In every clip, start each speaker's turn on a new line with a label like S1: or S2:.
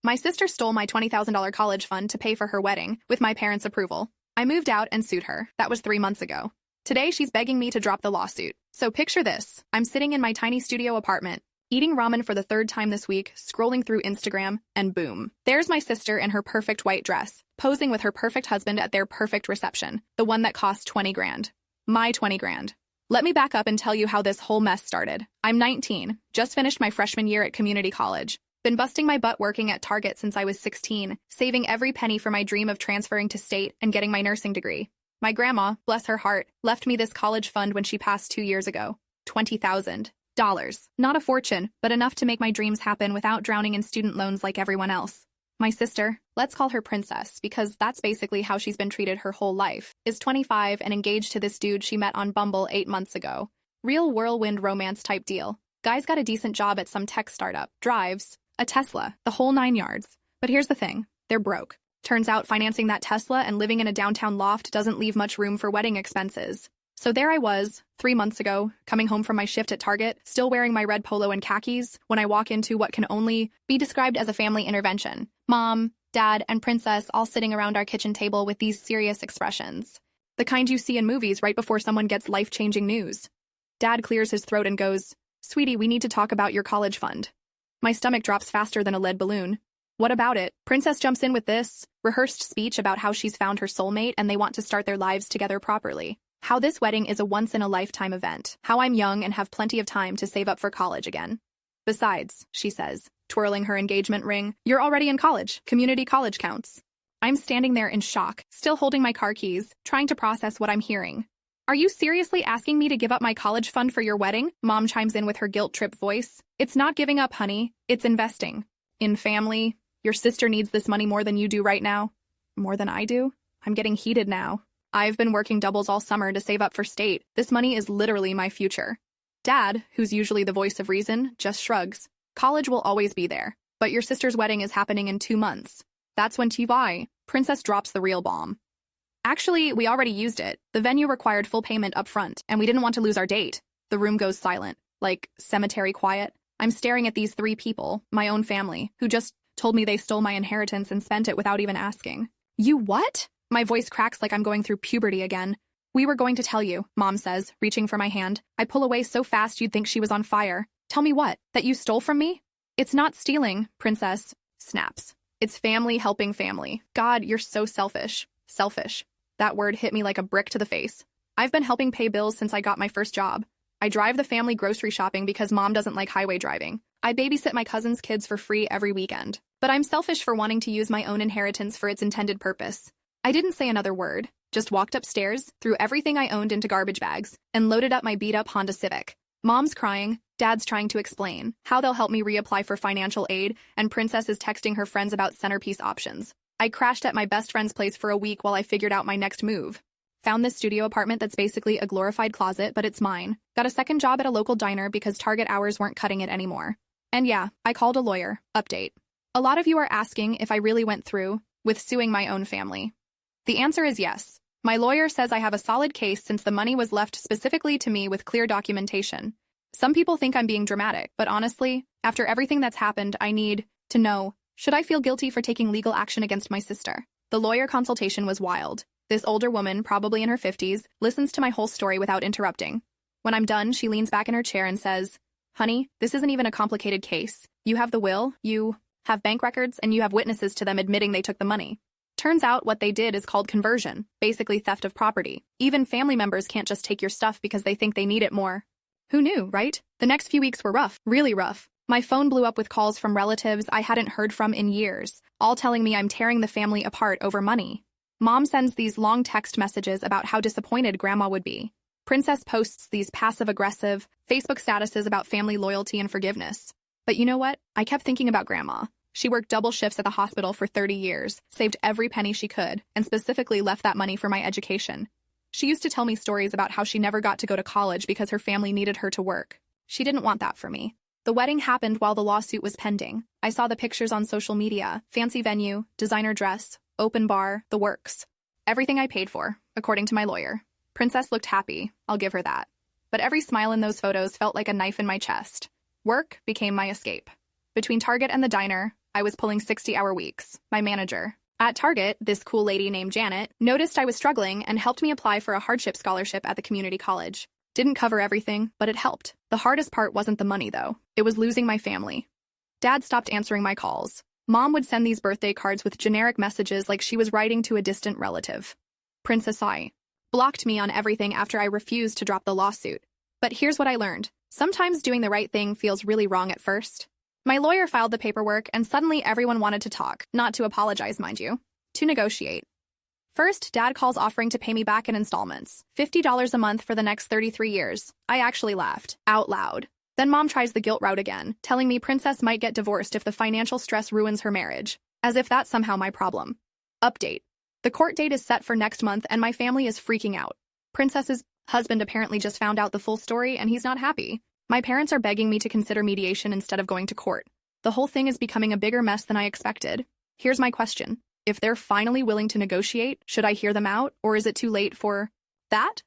S1: My sister stole my $20,000 college fund to pay for her wedding, with my parents' approval. I moved out and sued her. That was 3 months ago. Today, she's begging me to drop the lawsuit. So picture this. I'm sitting in my tiny studio apartment, eating ramen for the 3rd time this week, scrolling through Instagram, and boom. There's my sister in her perfect white dress, posing with her perfect husband at their perfect reception, the one that cost 20 grand. My 20 grand. Let me back up and tell you how this whole mess started. I'm 19, just finished my freshman year at community college. Been busting my butt working at Target since I was 16, saving every penny for my dream of transferring to state and getting my nursing degree. My grandma, bless her heart, left me this college fund when she passed 2 years ago. $20,000. Not a fortune, but enough to make my dreams happen without drowning in student loans like everyone else. My sister, let's call her Princess because that's basically how she's been treated her whole life, is 25 and engaged to this dude she met on Bumble 8 months ago. Real whirlwind romance type deal. Guy's got a decent job at some tech startup, drives a Tesla, the whole 9 yards. But here's the thing, they're broke. Turns out financing that Tesla and living in a downtown loft doesn't leave much room for wedding expenses. So there I was, 3 months ago, coming home from my shift at Target, still wearing my red polo and khakis, when I walk into what can only be described as a family intervention. Mom, Dad, and Princess all sitting around our kitchen table with these serious expressions. The kind you see in movies right before someone gets life-changing news. Dad clears his throat and goes, "Sweetie, we need to talk about your college fund." My stomach drops faster than a lead balloon. What about it? Princess jumps in with this rehearsed speech about how she's found her soulmate and they want to start their lives together properly. How this wedding is a once-in-a-lifetime event. How I'm young and have plenty of time to save up for college again. Besides, she says, twirling her engagement ring, you're already in college. Community college counts. I'm standing there in shock, still holding my car keys, trying to process what I'm hearing. Are you seriously asking me to give up my college fund for your wedding? Mom chimes in with her guilt-tripped voice. It's not giving up, honey. It's investing. In family. Your sister needs this money more than you do right now. More than I do? I'm getting heated now. I've been working doubles all summer to save up for state. This money is literally my future. Dad, who's usually the voice of reason, just shrugs. College will always be there. But your sister's wedding is happening in 2 months. That's when Princess drops the real bomb. Actually, we already used it. The venue required full payment up front, and we didn't want to lose our date. The room goes silent, like cemetery quiet. I'm staring at these 3 people, my own family, who just told me they stole my inheritance and spent it without even asking. You what? My voice cracks like I'm going through puberty again. We were going to tell you, Mom says, reaching for my hand. I pull away so fast you'd think she was on fire. Tell me what? That you stole from me? It's not stealing, Princess snaps. It's family helping family. God, you're so selfish. Selfish. That word hit me like a brick to the face. I've been helping pay bills since I got my first job. I drive the family grocery shopping because Mom doesn't like highway driving. I babysit my cousin's kids for free every weekend. But I'm selfish for wanting to use my own inheritance for its intended purpose. I didn't say another word, just walked upstairs, threw everything I owned into garbage bags, and loaded up my beat-up Honda Civic. Mom's crying, Dad's trying to explain how they'll help me reapply for financial aid, and Princess is texting her friends about centerpiece options. I crashed at my best friend's place for a week while I figured out my next move. Found this studio apartment that's basically a glorified closet, but it's mine. Got a second job at a local diner because Target hours weren't cutting it anymore. And yeah, I called a lawyer. Update. A lot of you are asking if I really went through with suing my own family. The answer is yes. My lawyer says I have a solid case since the money was left specifically to me with clear documentation. Some people think I'm being dramatic, but honestly, after everything that's happened, I need to know, should I feel guilty for taking legal action against my sister? The lawyer consultation was wild. This older woman, probably in her 50s, listens to my whole story without interrupting. When I'm done, she leans back in her chair and says, "Honey, this isn't even a complicated case. You have the will, you have bank records, and you have witnesses to them admitting they took the money. Turns out what they did is called conversion, basically theft of property. Even family members can't just take your stuff because they think they need it more." Who knew, right? The next few weeks were rough, really rough. My phone blew up with calls from relatives I hadn't heard from in years, all telling me I'm tearing the family apart over money. Mom sends these long text messages about how disappointed Grandma would be. Princess posts these passive-aggressive Facebook statuses about family loyalty and forgiveness. But you know what? I kept thinking about Grandma. She worked double shifts at the hospital for 30 years, saved every penny she could, and specifically left that money for my education. She used to tell me stories about how she never got to go to college because her family needed her to work. She didn't want that for me. The wedding happened while the lawsuit was pending. I saw the pictures on social media, fancy venue, designer dress, open bar, the works. Everything I paid for, according to my lawyer. Princess looked happy, I'll give her that. But every smile in those photos felt like a knife in my chest. Work became my escape. Between Target and the diner, I was pulling 60-hour weeks. My manager at Target, this cool lady named Janet, noticed I was struggling and helped me apply for a hardship scholarship at the community college. Didn't cover everything, but it helped. The hardest part wasn't the money, though. It was losing my family. Dad stopped answering my calls. Mom would send these birthday cards with generic messages like she was writing to a distant relative. Princess I blocked me on everything after I refused to drop the lawsuit. But here's what I learned. Sometimes doing the right thing feels really wrong at first. My lawyer filed the paperwork, and suddenly everyone wanted to talk, not to apologize, mind you, to negotiate. First, Dad calls offering to pay me back in installments, $50 a month for the next 33 years. I actually laughed, out loud. Then Mom tries the guilt route again, telling me Princess might get divorced if the financial stress ruins her marriage, as if that's somehow my problem. Update. The court date is set for next month, and my family is freaking out. Princess's husband apparently just found out the full story, and he's not happy. My parents are begging me to consider mediation instead of going to court. The whole thing is becoming a bigger mess than I expected. Here's my question. If they're finally willing to negotiate, should I hear them out, or is it too late for that?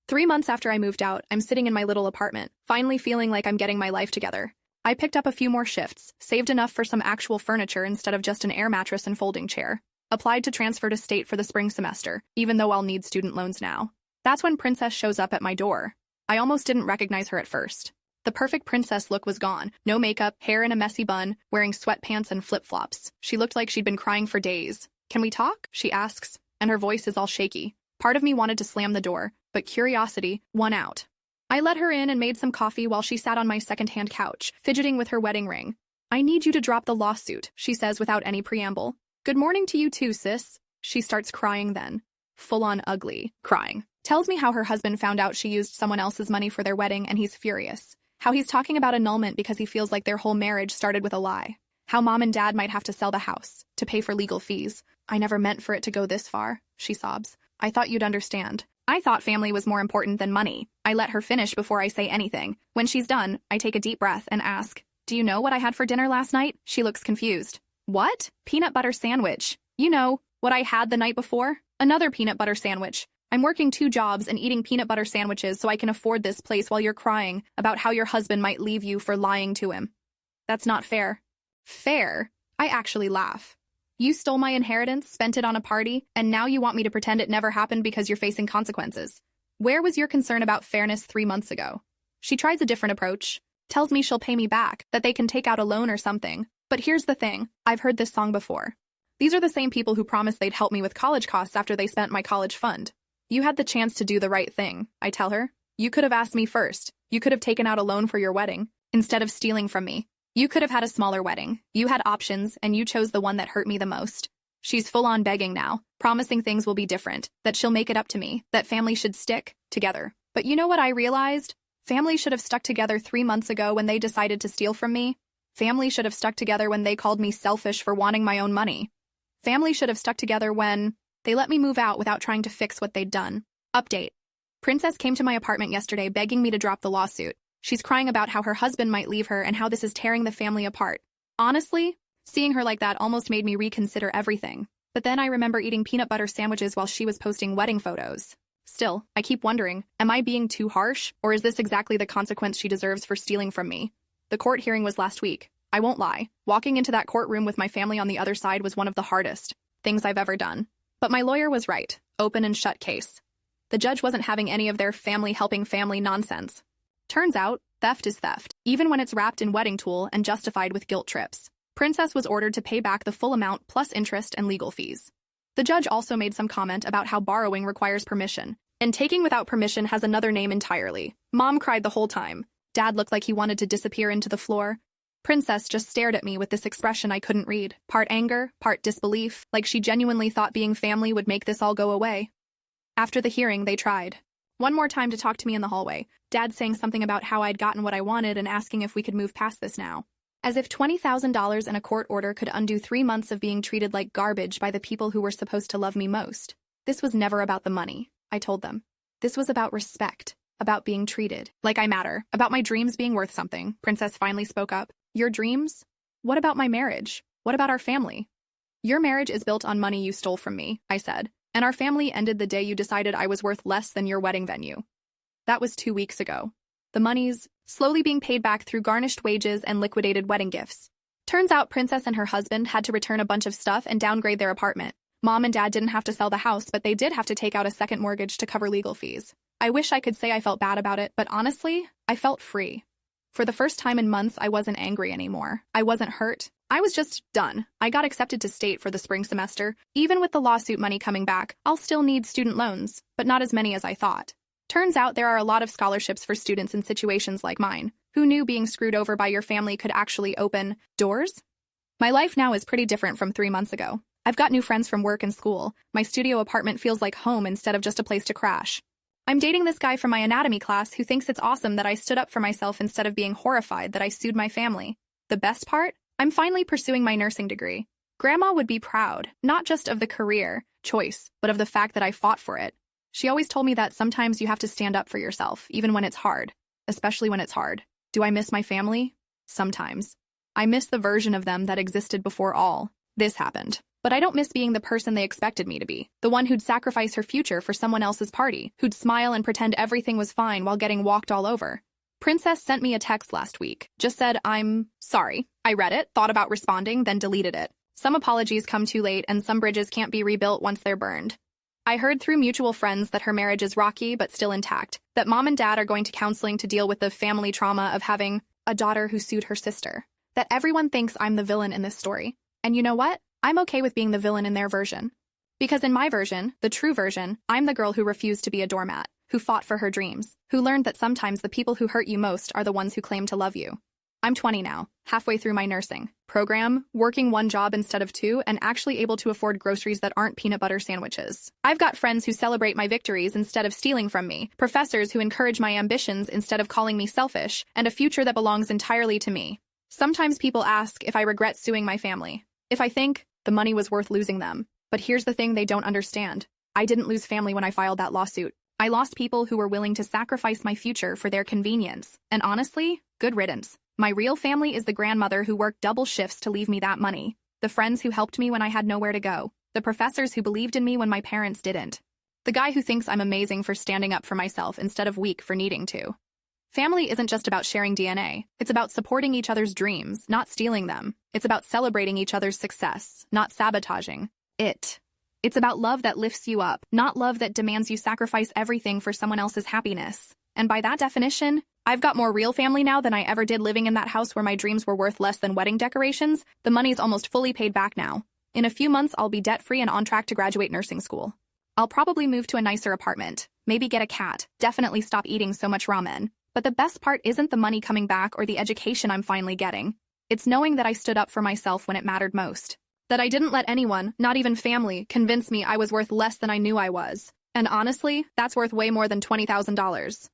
S1: 3 months after I moved out, I'm sitting in my little apartment, finally feeling like I'm getting my life together. I picked up a few more shifts, saved enough for some actual furniture instead of just an air mattress and folding chair. Applied to transfer to state for the spring semester, even though I'll need student loans now. That's when Princess shows up at my door. I almost didn't recognize her at first. The perfect princess look was gone. No makeup, hair in a messy bun, wearing sweatpants and flip-flops. She looked like she'd been crying for days. "Can we talk?" she asks, and her voice is all shaky. Part of me wanted to slam the door, but curiosity won out. I let her in and made some coffee while she sat on my second-hand couch, fidgeting with her wedding ring. "I need you to drop the lawsuit," she says without any preamble. "Good morning to you too, sis." She starts crying then. Full-on ugly, crying. Tells me how her husband found out she used someone else's money for their wedding and he's furious. How he's talking about annulment because he feels like their whole marriage started with a lie. How Mom and Dad might have to sell the house to pay for legal fees. "I never meant for it to go this far," she sobs. "I thought you'd understand. I thought family was more important than money." I let her finish before I say anything. When she's done, I take a deep breath and ask, "Do you know what I had for dinner last night?" She looks confused. "What?" "Peanut butter sandwich. You know, what I had the night before? Another peanut butter sandwich. I'm working 2 jobs and eating peanut butter sandwiches so I can afford this place while you're crying about how your husband might leave you for lying to him. That's not fair." "Fair?" I actually laugh. "You stole my inheritance, spent it on a party, and now you want me to pretend it never happened because you're facing consequences. Where was your concern about fairness 3 months ago?" She tries a different approach. Tells me she'll pay me back, that they can take out a loan or something. But here's the thing. I've heard this song before. These are the same people who promised they'd help me with college costs after they spent my college fund. "You had the chance to do the right thing," I tell her. "You could have asked me first. You could have taken out a loan for your wedding, instead of stealing from me. You could have had a smaller wedding. You had options, and you chose the one that hurt me the most." She's full-on begging now, promising things will be different, that she'll make it up to me, that family should stick together. But you know what I realized? Family should have stuck together 3 months ago when they decided to steal from me. Family should have stuck together when they called me selfish for wanting my own money. Family should have stuck together when they let me move out without trying to fix what they'd done. Update. Princess came to my apartment yesterday begging me to drop the lawsuit. She's crying about how her husband might leave her and how this is tearing the family apart. Honestly, seeing her like that almost made me reconsider everything. But then I remember eating peanut butter sandwiches while she was posting wedding photos. Still, I keep wondering, am I being too harsh, or is this exactly the consequence she deserves for stealing from me? The court hearing was last week. I won't lie. Walking into that courtroom with my family on the other side was one of the hardest things I've ever done. But my lawyer was right. Open and shut case. The judge wasn't having any of their family helping family nonsense. Turns out, theft is theft, even when it's wrapped in wedding tulle and justified with guilt trips. Princess was ordered to pay back the full amount plus interest and legal fees. The judge also made some comment about how borrowing requires permission, and taking without permission has another name entirely. Mom cried the whole time. Dad looked like he wanted to disappear into the floor. Princess just stared at me with this expression I couldn't read, part anger, part disbelief, like she genuinely thought being family would make this all go away. After the hearing, they tried one more time to talk to me in the hallway, Dad saying something about how I'd gotten what I wanted and asking if we could move past this now. As if $20,000 in a court order could undo 3 months of being treated like garbage by the people who were supposed to love me most. This was never about the money, I told them. This was about respect, about being treated like I matter, about my dreams being worth something. Princess finally spoke up. "Your dreams? What about my marriage? What about our family?" "Your marriage is built on money you stole from me," I said, "and our family ended the day you decided I was worth less than your wedding venue." That was 2 weeks ago. The money's slowly being paid back through garnished wages and liquidated wedding gifts. Turns out Princess and her husband had to return a bunch of stuff and downgrade their apartment. Mom and Dad didn't have to sell the house, but they did have to take out a second mortgage to cover legal fees. I wish I could say I felt bad about it, but honestly, I felt free. For the first time in months, I wasn't angry anymore. I wasn't hurt. I was just done. I got accepted to state for the spring semester. Even with the lawsuit money coming back, I'll still need student loans, but not as many as I thought. Turns out there are a lot of scholarships for students in situations like mine. Who knew being screwed over by your family could actually open doors? My life now is pretty different from 3 months ago. I've got new friends from work and school. My studio apartment feels like home instead of just a place to crash. I'm dating this guy from my anatomy class who thinks it's awesome that I stood up for myself instead of being horrified that I sued my family. The best part? I'm finally pursuing my nursing degree. Grandma would be proud, not just of the career choice, but of the fact that I fought for it. She always told me that sometimes you have to stand up for yourself, even when it's hard. Especially when it's hard. Do I miss my family? Sometimes. I miss the version of them that existed before all this happened. But I don't miss being the person they expected me to be, the one who'd sacrifice her future for someone else's party, who'd smile and pretend everything was fine while getting walked all over. Princess sent me a text last week, just said, "I'm sorry." I read it, thought about responding, then deleted it. Some apologies come too late and some bridges can't be rebuilt once they're burned. I heard through mutual friends that her marriage is rocky but still intact, that Mom and Dad are going to counseling to deal with the family trauma of having a daughter who sued her sister, that everyone thinks I'm the villain in this story. And you know what? I'm okay with being the villain in their version. Because in my version, the true version, I'm the girl who refused to be a doormat, who fought for her dreams, who learned that sometimes the people who hurt you most are the ones who claim to love you. I'm 20 now, halfway through my nursing program, working 1 job instead of 2, and actually able to afford groceries that aren't peanut butter sandwiches. I've got friends who celebrate my victories instead of stealing from me, professors who encourage my ambitions instead of calling me selfish, and a future that belongs entirely to me. Sometimes people ask if I regret suing my family. If I think the money was worth losing them. But here's the thing they don't understand. I didn't lose family when I filed that lawsuit. I lost people who were willing to sacrifice my future for their convenience. And honestly, good riddance. My real family is the grandmother who worked double shifts to leave me that money, the friends who helped me when I had nowhere to go, the professors who believed in me when my parents didn't, the guy who thinks I'm amazing for standing up for myself instead of weak for needing to. Family isn't just about sharing DNA. It's about supporting each other's dreams, not stealing them. It's about celebrating each other's success, not sabotaging it. It's about love that lifts you up, not love that demands you sacrifice everything for someone else's happiness. And by that definition, I've got more real family now than I ever did living in that house where my dreams were worth less than wedding decorations. The money's almost fully paid back now. In a few months, I'll be debt-free and on track to graduate nursing school. I'll probably move to a nicer apartment, maybe get a cat, definitely stop eating so much ramen. But the best part isn't the money coming back or the education I'm finally getting. It's knowing that I stood up for myself when it mattered most. That I didn't let anyone, not even family, convince me I was worth less than I knew I was. And honestly, that's worth way more than $20,000.